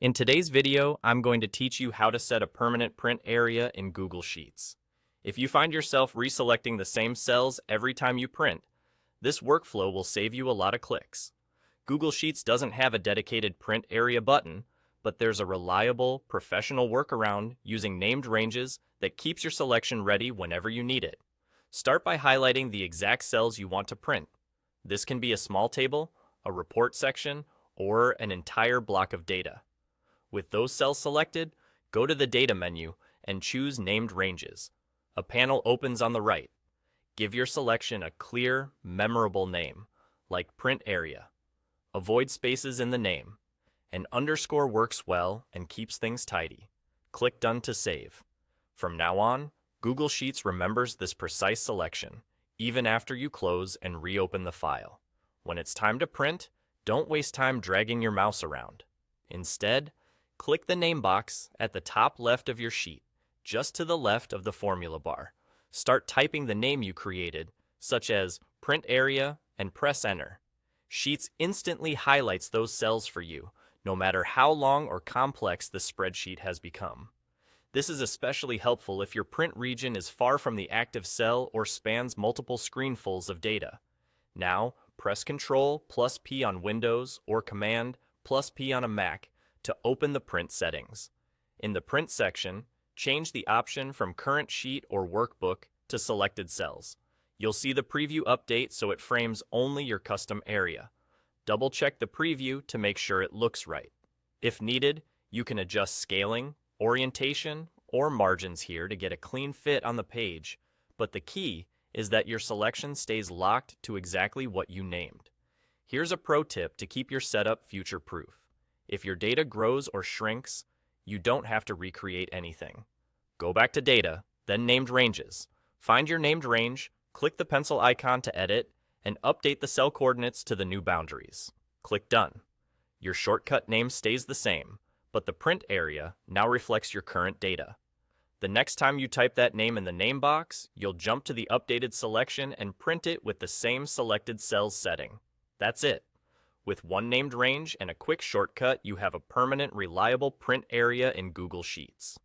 In today's video, I'm going to teach you how to set a permanent print area in Google Sheets. If you find yourself reselecting the same cells every time you print, this workflow will save you a lot of clicks. Google Sheets doesn't have a dedicated print area button, but there's a reliable, professional workaround using named ranges that keeps your selection ready whenever you need it. Start by highlighting the exact cells you want to print. This can be a small table, a report section, or an entire block of data. With those cells selected, go to the Data menu and choose Named Ranges. A panel opens on the right. Give your selection a clear, memorable name, like Print Area. Avoid spaces in the name. An underscore works well and keeps things tidy. Click Done to save. From now on, Google Sheets remembers this precise selection, even after you close and reopen the file. When it's time to print, don't waste time dragging your mouse around. Instead, click the name box at the top left of your sheet, just to the left of the formula bar. Start typing the name you created, such as Print Area, and press Enter. Sheets instantly highlights those cells for you, no matter how long or complex the spreadsheet has become. This is especially helpful if your print region is far from the active cell or spans multiple screenfuls of data. Now, press Ctrl+P on Windows or Command+P on a Mac to open the print settings. In the print section, change the option from current sheet or workbook to selected cells. You'll see the preview update so it frames only your custom area. Double-check the preview to make sure it looks right. If needed, you can adjust scaling, orientation, or margins here to get a clean fit on the page, but the key is that your selection stays locked to exactly what you named. Here's a pro tip to keep your setup future-proof. If your data grows or shrinks, you don't have to recreate anything. Go back to Data, then Named Ranges. Find your named range, click the pencil icon to edit, and update the cell coordinates to the new boundaries. Click Done. Your shortcut name stays the same, but the print area now reflects your current data. The next time you type that name in the name box, you'll jump to the updated selection and print it with the same selected cells setting. That's it. With one named range and a quick shortcut, you have a permanent, reliable print area in Google Sheets.